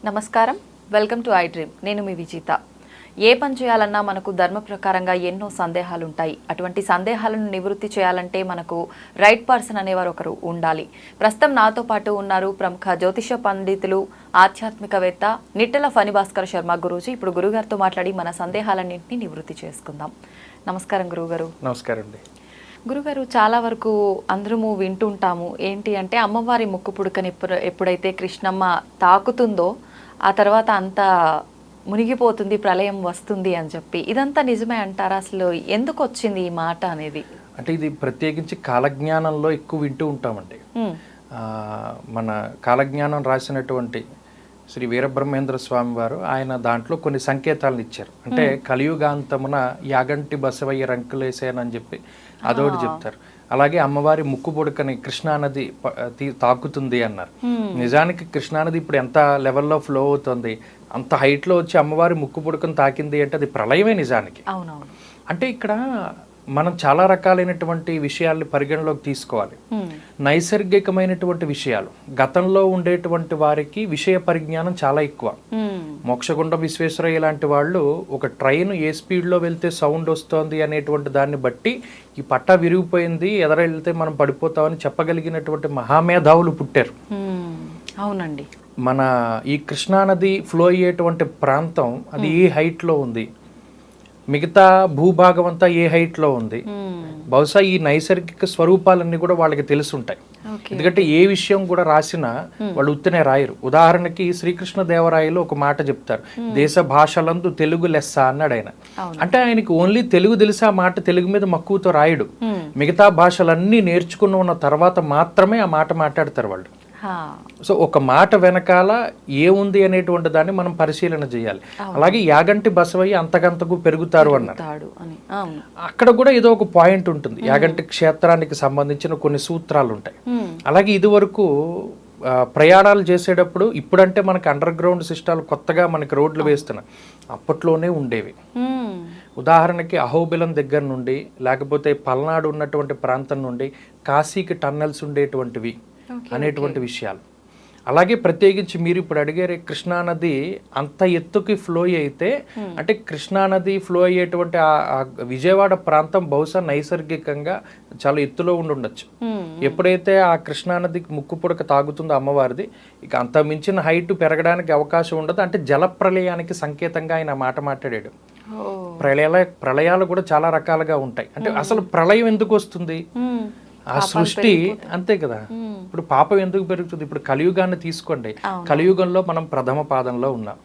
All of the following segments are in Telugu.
నమస్కారం, వెల్కమ్ టు ఐ డ్రీమ్. నేను మీ విజిత. ఏ పని చేయాలన్నా మనకు ధర్మ ప్రకారంగా ఎన్నో సందేహాలు ఉంటాయి. అటువంటి సందేహాలను నివృత్తి చేయాలంటే మనకు రైట్ పర్సన్ అనేవారు ఒకరు ఉండాలి. ప్రస్తుతం నాతో పాటు ఉన్నారు ప్రముఖ జ్యోతిష పండితులు, ఆధ్యాత్మికవేత్త నిట్టెల ఫణిభాస్కర్ శర్మ గురూజీ. ఇప్పుడు గురుగారితో మాట్లాడి మన సందేహాలన్నింటినీ నివృత్తి చేసుకుందాం. నమస్కారం గురుగారు. నమస్కారం అండి. గురుగారు, చాలా వరకు అందరము వింటుంటాము ఏంటి అంటే, అమ్మవారి ముక్కు పుడకని ఎప్పుడైతే కృష్ణమ్మ తాకుతుందో ఆ తర్వాత అంతా మునిగిపోతుంది, ప్రళయం వస్తుంది అని చెప్పి, ఇదంతా నిజమే అంటారా? అసలు ఎందుకు వచ్చింది ఈ మాట అనేది? అంటే ఇది ప్రత్యేకించి కాలజ్ఞానంలో ఎక్కువ వింటూ ఉంటామండి. మన కాలజ్ఞానం రాసినటువంటి శ్రీ వీరబ్రహ్మేంద్ర స్వామి వారు ఆయన దాంట్లో కొన్ని సంకేతాలను ఇచ్చారు. అంటే కలియుగాంతమున యాగంటి బసవయ్య రంకులేసేనని చెప్పి అదొకటి చెప్తారు. అలాగే అమ్మవారి ముక్కు పుడకని కృష్ణానది తాకుతుంది అన్నారు. నిజానికి కృష్ణానది ఇప్పుడు ఎంత లెవెల్లో ఫ్లో అవుతుంది, అంత హైట్లో వచ్చి అమ్మవారి ముక్కు పుడకను తాకింది అంటే అది ప్రళయమే నిజానికి. అంటే ఇక్కడ మనం చాలా రకాలైనటువంటి విషయాల్ని పరిగణలోకి తీసుకోవాలి. నైసర్గికమైనటువంటి విషయాలు, గతంలో ఉండేటువంటి వారికి విషయ పరిజ్ఞానం చాలా ఎక్కువ. మోక్షగుండం విశ్వేశ్వరయ్య లాంటి వాళ్ళు ఒక ట్రైన్ ఏ స్పీడ్లో వెళ్తే సౌండ్ వస్తోంది అనేటువంటి దాన్ని బట్టి ఈ పట్టా విరిగిపోయింది, ఎదర వెళ్తే మనం పడిపోతామని చెప్పగలిగినటువంటి మహామేధావులు పుట్టారు. అవునండి. మన ఈ కృష్ణానది ఫ్లో అయ్యేటువంటి ప్రాంతం అది ఏ హైట్లో ఉంది, మిగతా భూభాగం అంతా ఏ హైట్లో ఉంది, బహుశా ఈ నైసర్గిక స్వరూపాలన్నీ కూడా వాళ్ళకి తెలుసుంటాయి. ఎందుకంటే ఏ విషయం కూడా రాసినా వాళ్ళు ఉత్తనే రాయరు. ఉదాహరణకి శ్రీకృష్ణ దేవరాయలు ఒక మాట చెప్తారు, దేశ భాషలందు తెలుగు లెస్స అన్నాడు ఆయన. అంటే ఆయనకి ఓన్లీ తెలుగు తెలిసి ఆ మాట తెలుగు మీద మక్కువతో రాయడు. మిగతా భాషలన్నీ నేర్చుకుని ఉన్న తర్వాత మాత్రమే ఆ మాట మాట్లాడతారు వాళ్ళు. సో ఒక మాట వెనకాల ఏముంది అనేటువంటి దాన్ని మనం పరిశీలన చేయాలి. అలాగే యాగంటి బసవయ్య అంతకంతకు పెరుగుతారు అన్నారు. అక్కడ కూడా ఏదో ఒక పాయింట్ ఉంటుంది. యాగంటి క్షేత్రానికి సంబంధించిన కొన్ని సూత్రాలు ఉంటాయి. అలాగే ఇది వరకు ప్రయాణాలు చేసేటప్పుడు, ఇప్పుడంటే మనకి అండర్ గ్రౌండ్ సిస్టాలు కొత్తగా మనకి రోడ్లు వేస్తున్నాయి, అప్పట్లోనే ఉండేవి. ఉదాహరణకి అహోబిలం దగ్గర నుండి లేకపోతే పల్నాడు ఉన్నటువంటి ప్రాంతం నుండి కాశీకి టన్నెల్స్ ఉండేటువంటివి అనేటువంటి విషయాలు. అలాగే ప్రత్యేకించి మీరు ఇప్పుడు అడిగారే, కృష్ణానది అంత ఎత్తుకి ఫ్లో అయితే, అంటే కృష్ణానది ఫ్లో అయ్యేటువంటి ఆ విజయవాడ ప్రాంతం బహుశా నైసర్గికంగా చాలా ఎత్తులో ఉండొచ్చు. ఎప్పుడైతే ఆ కృష్ణానదికి ముక్కు పుడక తాగుతుందో అమ్మవారిది, ఇక అంత మించిన హైట్ పెరగడానికి అవకాశం ఉండదు. అంటే జల ప్రళయానికి సంకేతంగా ఆయన మాట మాట్లాడాడు. ప్రళయాలు కూడా చాలా రకాలుగా ఉంటాయి. అంటే అసలు ప్రళయం ఎందుకు వస్తుంది? ఆ సృష్టి అంతే కదా. ఇప్పుడు పాపం ఎందుకు పెరుగుతుంది? ఇప్పుడు కలియుగాన్ని తీసుకోండి. కలియుగంలో మనం ప్రథమ పాదంలో ఉన్నాం.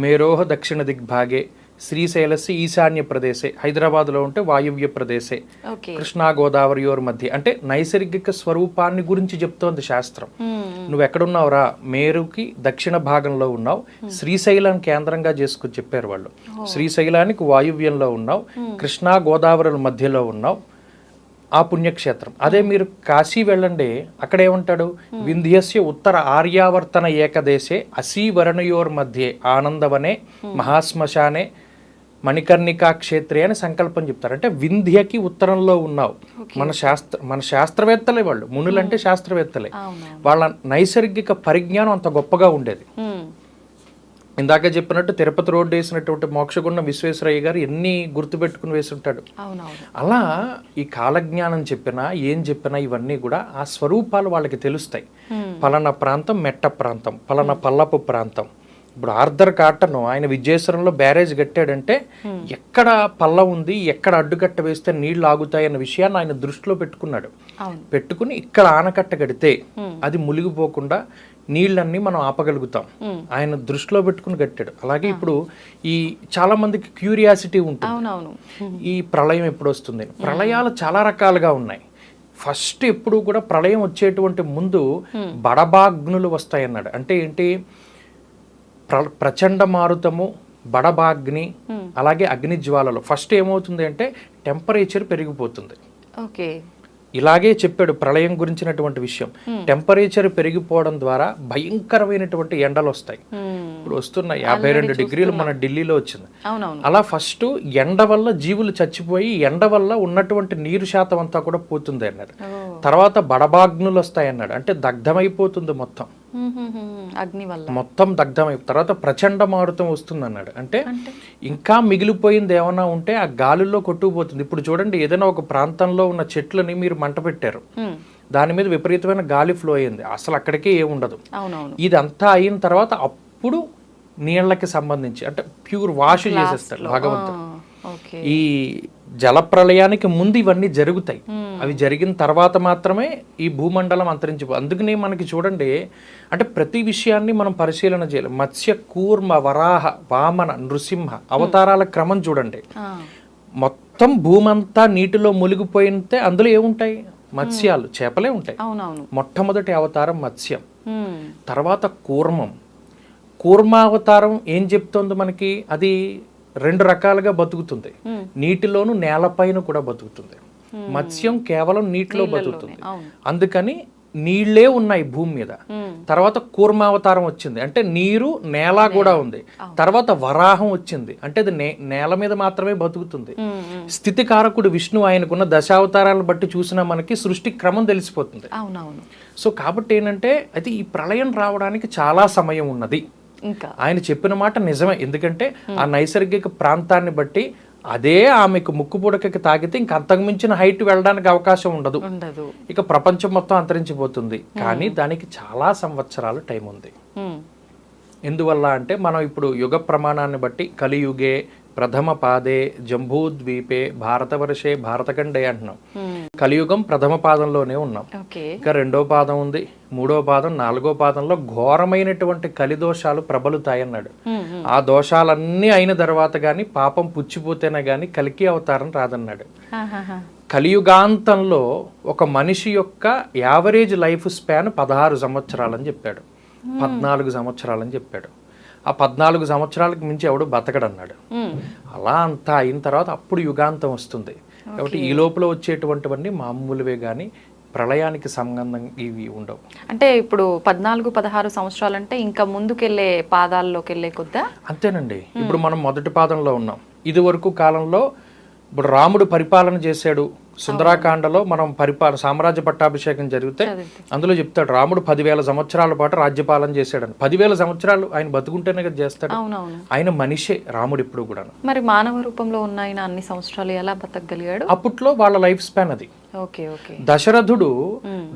మేరోహ దక్షిణ దిగ్భాగే శ్రీశైలస్య ఈశాన్య ప్రదేశే, హైదరాబాద్ లో ఉంటే వాయువ్య ప్రదేశే, కృష్ణా గోదావరియోర్ మధ్య. అంటే నైసర్గిక స్వరూపాన్ని గురించి చెప్తోంది శాస్త్రం. నువ్వు ఎక్కడున్నావురా? మేరుకి దక్షిణ భాగంలో ఉన్నావు, శ్రీశైలం కేంద్రంగా చేసుకుని చెప్పారు వాళ్ళు. శ్రీశైలానికి వాయువ్యంలో ఉన్నావు, కృష్ణా గోదావరి మధ్యలో ఉన్నావు, ఆ పుణ్యక్షేత్రం. అదే మీరు కాశీ వెళ్ళండి, అక్కడ ఏమంటాడు? వింధ్యస్య ఉత్తర ఆర్యావర్తన ఏకదేశే అసీవరణయోర్ మధ్యే ఆనందవనే మహాశ్మశానే మణికర్ణికా క్షేత్రే అని సంకల్పం చెప్తారు. అంటే వింధ్యకి ఉత్తరంలో ఉన్నావు. మన శాస్త్రవేత్తలే వాళ్ళు, మునులంటే శాస్త్రవేత్తలే. వాళ్ళ నైసర్గిక పరిజ్ఞానం అంత గొప్పగా ఉండేది. ఇందాక చెప్పినట్టు తిరుపతి రోడ్డు వేసినటువంటి మోక్షగుండం విశ్వేశ్వరయ్య గారు ఎన్ని గుర్తుపెట్టుకుని వేసుంటాడు. అలా ఈ కాలజ్ఞానం చెప్పినా ఏం చెప్పినా ఇవన్నీ కూడా ఆ స్వరూపాలు వాళ్ళకి తెలుస్తాయి. పలానా ప్రాంతం మెట్ట ప్రాంతం, పలానా పల్లపు ప్రాంతం. ఇప్పుడు ఆర్థర్ కాటన్ ఆయన విజయేశ్వరంలో బ్యారేజ్ కట్టాడంటే ఎక్కడ పల్ల ఉంది, ఎక్కడ అడ్డుకట్ట వేస్తే నీళ్లు ఆగుతాయి అన్న విషయాన్ని ఆయన దృష్టిలో పెట్టుకుని ఇక్కడ ఆనకట్ట కడితే అది మునిగిపోకుండా నీళ్ళన్నీ మనం ఆపగలుగుతాం, ఆయన దృష్టిలో పెట్టుకుని కట్టాడు. అలాగే ఇప్పుడు ఈ చాలా మందికి క్యూరియాసిటీ ఉంటుంది, ఈ ప్రళయం ఎప్పుడు వస్తుంది. ప్రళయాలు చాలా రకాలుగా ఉన్నాయి. ఫస్ట్ ఎప్పుడు కూడా ప్రళయం వచ్చేటువంటి ముందు బడబాగ్నులు వస్తాయి అన్నాడు. అంటే ఏంటి? ప్రచండ మారుతము, బడబాగ్ని, అలాగే అగ్ని జ్వాలలు. ఫస్ట్ ఏమవుతుంది అంటే టెంపరేచర్ పెరిగిపోతుంది. ఇలాగే చెప్పాడు ప్రళయం గురించినటువంటి విషయం. టెంపరేచర్ పెరిగిపోవడం ద్వారా భయంకరమైనటువంటి ఎండలు వస్తాయి. ఇప్పుడు వస్తున్న 52 డిగ్రీలు మన ఢిల్లీలో వచ్చింది. అలా ఫస్ట్ ఎండ వల్ల జీవులు చచ్చిపోయి ఎండ వల్ల ఉన్నటువంటి నీరు శాతం అంతా కూడా పోతుంది అన్నాడు. తర్వాత బడబాగ్నులు వస్తాయి అన్నాడు. అంటే దగ్ధమైపోతుంది మొత్తం. అగ్ని వల్ల మొత్తం దగ్ధమై తర్వాత ప్రచండ మారుతం వస్తుంది అన్నాడు. అంటే ఇంకా మిగిలిపోయింది ఏమన్నా ఉంటే ఆ గాలుల్లో కొట్టుకుపోతుంది. ఇప్పుడు చూడండి, ఏదైనా ఒక ప్రాంతంలో ఉన్న చెట్లని మీరు మంట పెట్టారు, దాని మీద విపరీతమైన గాలి ఫ్లో అయింది, అసలు అక్కడికే ఏముండదు. ఇదంతా అయిన తర్వాత అప్పుడు నీళ్ళకి సంబంధించి అంటే ప్యూర్ వాష్ చేసేస్తాడు భగవంతుడు. ఈ జల ప్రళయానికి ముందు ఇవన్నీ జరుగుతాయి. అవి జరిగిన తర్వాత మాత్రమే ఈ భూమండలం అంతరించిపో. అందుకనే మనకి చూడండి, అంటే ప్రతి విషయాన్ని మనం పరిశీలన చేయాలి. మత్స్య, కూర్మ, వరాహ, వామన, నృసింహ అవతారాల క్రమం చూడండి. మొత్తం భూమంతా నీటిలో మునిగిపోయితే అందులో ఏముంటాయి? మత్స్యాలు, చేపలే ఉంటాయి. మొట్టమొదటి అవతారం మత్స్యం, తర్వాత కూర్మం. కూర్మావతారం ఏం చెప్తోంది మనకి? అది రెండు రకాలుగా బతుకుతుంది, నీటిలోను నేలపైన కూడా బతుకుతుంది. మత్స్యం కేవలం నీటిలో బతుకుతుంది, అందుకని నీళ్లే ఉన్నాయి భూమి మీద. తర్వాత కూర్మావతారం వచ్చింది, అంటే నీరు నేల కూడా ఉంది. తర్వాత వరాహం వచ్చింది, అంటే అది నేల మీద మాత్రమే బతుకుతుంది. స్థితికారకుడు విష్ణు, ఆయనకున్న దశావతారాలను బట్టి చూసినా మనకి సృష్టి క్రమం తెలిసిపోతుంది. సో కాబట్టి ఏంటంటే అది ఈ ప్రళయం రావడానికి చాలా సమయం ఉన్నది. ఆయన చెప్పిన మాట నిజమే, ఎందుకంటే ఆ నైసర్గిక ప్రాంతాన్ని బట్టి అదే ఆమెకు ముక్కు పుడకకి తాకితే ఇంక అంతకు మించిన హైట్ వెళ్ళడానికి అవకాశం ఉండదు, ఇక ప్రపంచం మొత్తం అంతరించిపోతుంది. కానీ దానికి చాలా సంవత్సరాలు టైం ఉంది. ఎందువల్ల అంటే మనం ఇప్పుడు యుగ ప్రమాణాన్ని బట్టి కలియుగే ప్రథమ పాదే జంబూద్వీపే భారతవర్షే భారతఖండే అంటున్నాం. కలియుగం ప్రథమ పాదంలోనే ఉన్నాం. ఇక రెండో పాదం ఉంది, మూడో పాదం, నాలుగో పాదంలో ఘోరమైనటువంటి కలిదోషాలు ప్రబలుతాయన్నాడు. ఆ దోషాలన్నీ అయిన తర్వాత గాని పాపం పుచ్చిపోతేనే గాని కలికి అవతారం రాదన్నాడు. కలియుగాంతంలో ఒక మనిషి యొక్క యావరేజ్ లైఫ్ స్పాన్ 16 సంవత్సరాలని చెప్పాడు, 14 సంవత్సరాలని చెప్పాడు. ఆ 14 సంవత్సరాలకు మించి ఎవడు బతకడన్నాడు. అలా అంతా అయిన తర్వాత అప్పుడు యుగాంతం వస్తుంది. కాబట్టి ఈ లోపల వచ్చేటువంటివన్నీ మామూలువే కానీ ప్రళయానికి సంబంధం ఇవి ఉండవు. అంటే ఇప్పుడు 14-16 సంవత్సరాలు అంటే ఇంకా ముందుకెళ్లే పాదాల్లోకి వెళ్ళే కొద్దా అంతేనండి. ఇప్పుడు మనం మొదటి పాదంలో ఉన్నాం. ఇది వరకు కాలంలో ఇప్పుడు రాముడు పరిపాలన చేశాడు. సుందరాకాండలో మనం సామ్రాజ్య పట్టాభిషేకం జరిగితే అందులో చెప్తాడు, రాముడు 10,000 సంవత్సరాల పాటు రాజ్యపాలన చేశాడని. 10,000 సంవత్సరాలు ఆయన బతుకుంటేనే కదా చేస్తాడు. ఆయన మనిషే రాముడు ఇప్పుడు కూడా. మరి మానవ రూపంలో ఉన్న ఆయన అన్ని సంవత్సరాలు ఎలా బతకగలిగాడు? అప్పట్లో వాళ్ళ లైఫ్ స్పాన్ అది. దశరథుడు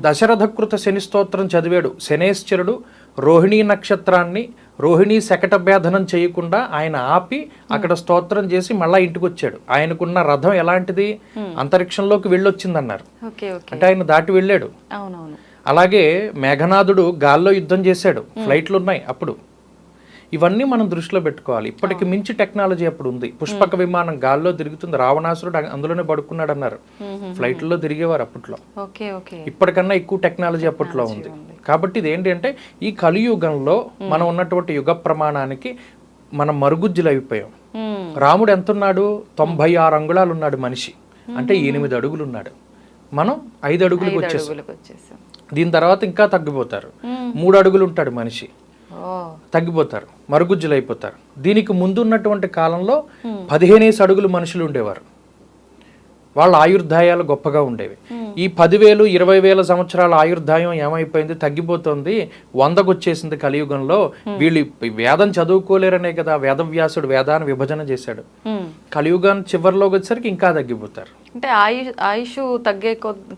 దశరథకృత శని స్తోత్రం చదివాడు. శనేశ్వరుడు రోహిణీ నక్షత్రాన్ని రోహిణీ శకట భేదనం చేయకుండా ఆయన ఆపి అక్కడ స్తోత్రం చేసి మళ్ళా ఇంటికి వచ్చాడు. ఆయనకున్న రథం ఎలాంటిది? అంతరిక్షంలోకి వెళ్ళొచ్చిందన్నారు, అంటే ఆయన దాటి వెళ్ళాడు. అలాగే మేఘనాథుడు గాల్లో యుద్ధం చేశాడు, ఫ్లైట్లు ఉన్నాయి అప్పుడు. ఇవన్నీ మనం దృష్టిలో పెట్టుకోవాలి. ఇప్పటికి మించి టెక్నాలజీ అప్పుడు ఉంది. పుష్పక విమానం గాల్లో తిరుగుతుంది, రావణాసురుడు అందులోనే పడుకున్నాడు అన్నారు. ఫ్లైట్లో తిరిగేవారు అప్పట్లో. ఇప్పటికన్నా ఎక్కువ టెక్నాలజీ అప్పట్లో ఉంది. కాబట్టి ఇది ఏంటి అంటే ఈ కలియుగంలో మనం ఉన్నటువంటి యుగ ప్రమాణానికి మనం మరుగుజ్జులు అయిపోయాం. రాముడు ఎంతున్నాడు? 96 అంగుళాలు ఉన్నాడు మనిషి, అంటే 8 అడుగులు ఉన్నాడు. మనం 5 అడుగులకు వచ్చేసాం. దీని తర్వాత ఇంకా తగ్గిపోతారు. 3 అడుగులు ఉంటాడు మనిషి, తగ్గిపోతారు, మరుగుజ్జులు అయిపోతారు. దీనికి ముందు ఉన్నటువంటి కాలంలో 15 అడుగులు మనుషులు ఉండేవారు. వాళ్ళ ఆయుర్దాయాలు గొప్పగా ఉండేవి. ఈ 10,000, 20,000 సంవత్సరాల ఆయుర్దాయం ఏమైపోయింది? తగ్గిపోతుంది, 100కు వచ్చేసింది కలియుగంలో. వీళ్ళు వేదం చదువుకోలేరనే కదా వేదవ్యాసుడు వేదాన్ని విభజన చేశాడు. కలియుగం చివరిలోకి వచ్చేసరికి ఇంకా తగ్గిపోతారు. అంటే ఆయుష్ తగ్గే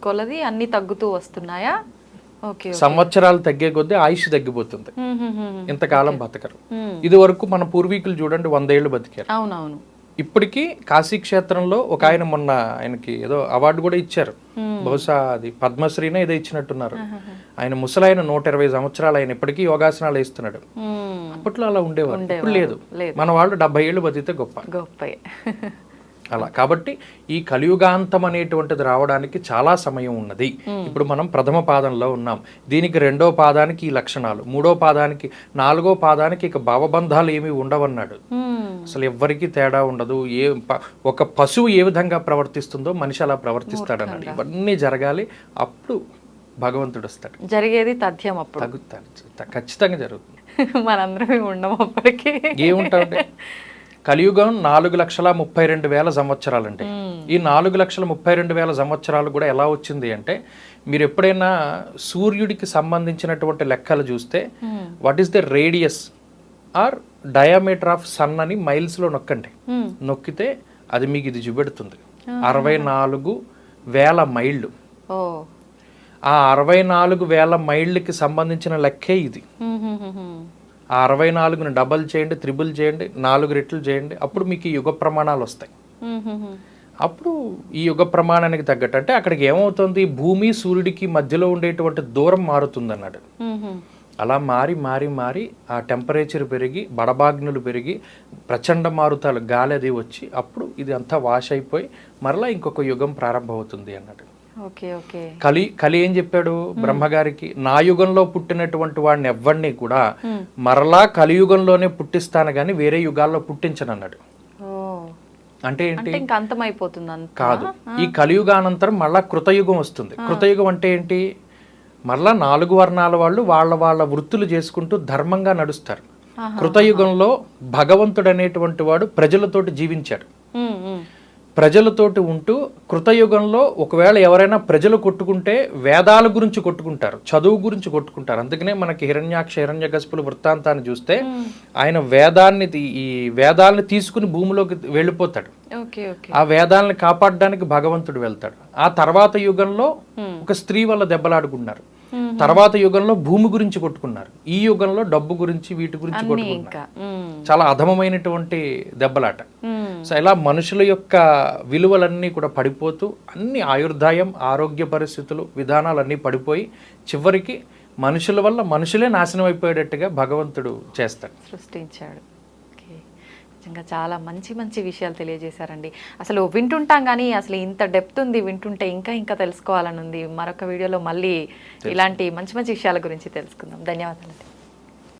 కొలది అన్ని తగ్గుతూ వస్తున్నాయా? సంవత్సరాలు తగ్గే కొద్దీ ఆయుష్ తగ్గిపోతుంది, ఇంతకాలం బతకరు. ఇది వరకు మన పూర్వీకులు చూడండి 100 ఏళ్ళు బతికారు. ఇప్పటికీ కాశీ క్షేత్రంలో ఒక ఆయన మొన్న ఆయనకి ఏదో అవార్డు కూడా ఇచ్చారు, బహుశా అది పద్మశ్రీనే ఏదో ఇచ్చినట్టున్నారు. ఆయన ముసలాయన 120 సంవత్సరాలు, ఆయన ఇప్పటికీ యోగాసనాలు వేస్తున్నాడు. అప్పట్లో అలా ఉండేవారు, ఇప్పుడు లేదు. మన వాళ్ళు 70 ఏళ్ళు బతికితే గొప్ప. అలా కాబట్టి ఈ కలియుగాంతం అనేటువంటిది రావడానికి చాలా సమయం ఉన్నది. ఇప్పుడు మనం ప్రథమ పాదంలో ఉన్నాం. దీనికి రెండో పాదానికి ఈ లక్షణాలు, మూడో పాదానికి, నాలుగో పాదానికి ఇక భావబంధాలు ఏమి ఉండవన్నాడు. అసలు ఎవ్వరికి తేడా ఉండదు. ఒక పశువు ఏ విధంగా ప్రవర్తిస్తుందో మనిషి అలా ప్రవర్తిస్తాడన్నాడు. ఇవన్నీ జరగాలి, అప్పుడు భగవంతుడు వస్తాడు. జరిగేది తథ్యం, అప్పుడు ఖచ్చితంగా జరుగుతుంది. మనందరం ఉండము అప్పటికి. ఏముంటాడు? కలియుగం 4,32,000 సంవత్సరాలండి. ఈ 4,32,000 సంవత్సరాలు కూడా ఎలా వచ్చింది అంటే, మీరు ఎప్పుడైనా సూర్యుడికి సంబంధించినటువంటి లెక్కలు చూస్తే what is the radius or diameter of sun అని మైల్స్లో నొక్కండి. నొక్కితే అది మీకు ఇది చూపెడుతుంది 64,000 మైళ్ళు. ఆ 64,000 మైళ్ళకి సంబంధించిన లెక్కే ఇది. ఆ 64ని డబల్ చేయండి, త్రిబుల్ చేయండి, 4 రెట్లు చేయండి, అప్పుడు మీకు ఈ యుగ ప్రమాణాలు వస్తాయి. అప్పుడు ఈ యుగ ప్రమాణానికి తగ్గట్టు అంటే అక్కడికి ఏమవుతుంది, భూమి సూర్యుడికి మధ్యలో ఉండేటువంటి దూరం మారుతుంది అన్నాడు. అలా మారి మారి మారి ఆ టెంపరేచర్ పెరిగి, బడబాగ్నులు పెరిగి, ప్రచండ మారుతాలు గాలి అది వచ్చి అప్పుడు ఇది అంతా వాష్ అయిపోయి మరలా ఇంకొక యుగం ప్రారంభమవుతుంది అన్నాడు. కలి ఏం చెప్పాడు బ్రహ్మగారికి, నా యుగంలో పుట్టినటువంటి వాడిని ఎవ్వడిని కూడా మరలా కలియుగంలోనే పుట్టిస్తాను గాని వేరే యుగాల్లో పుట్టించను అన్నాడు. అంటే ఏంటి, కాదు, ఈ కలియుగానంతరం మళ్ళా కృతయుగం వస్తుంది. కృతయుగం అంటే ఏంటి, మళ్ళా 4 వర్ణాల వాళ్ళు వాళ్ళ వాళ్ళ వృత్తులు చేసుకుంటూ ధర్మంగా నడుస్తారు. కృతయుగంలో భగవంతుడు అనేటువంటి వాడు ప్రజలతోటి జీవించాడు. ప్రజలతోటి ఉంటూ కృతయుగంలో ఒకవేళ ఎవరైనా ప్రజలు కొట్టుకుంటే వేదాల గురించి కొట్టుకుంటారు, చదువు గురించి కొట్టుకుంటారు. అందుకనే మనకి హిరణ్యకశిపుల వృత్తాంతాన్ని చూస్తే ఆయన ఈ వేదాలని తీసుకుని భూమిలోకి వెళ్ళిపోతాడు. ఆ వేదాలని కాపాడడానికి భగవంతుడు వెళ్తాడు. ఆ తర్వాత యుగంలో ఒక స్త్రీ వల్ల దెబ్బలాడుకున్నారు. తర్వాత యుగంలో భూమి గురించి కొట్టుకున్నారు. ఈ యుగంలో డబ్బు గురించి వీటి గురించి కొట్టుకున్నారు. చాలా అధమమైనటువంటి దెబ్బలాట. సో ఇలా మనుషుల యొక్క విలువలన్నీ కూడా పడిపోతూ అన్ని ఆయుర్దాయం, ఆరోగ్య పరిస్థితులు, విధానాలన్నీ పడిపోయి చివరికి మనుషుల వల్ల మనుషులే నాశనం అయిపోయేటట్టుగా భగవంతుడు చేస్తాడు, సృష్టించాడు. నిజంగా చాలా మంచి మంచి విషయాలు తెలియజేశారండి. అసలు వింటుంటాం కానీ అసలు ఇంత డెప్త్ ఉంది, వింటుంటే ఇంకా ఇంకా తెలుసుకోవాలని ఉంది. మరొక వీడియోలో మళ్ళీ ఇలాంటి మంచి మంచి విషయాల గురించి తెలుసుకుందాం. ధన్యవాదాలు.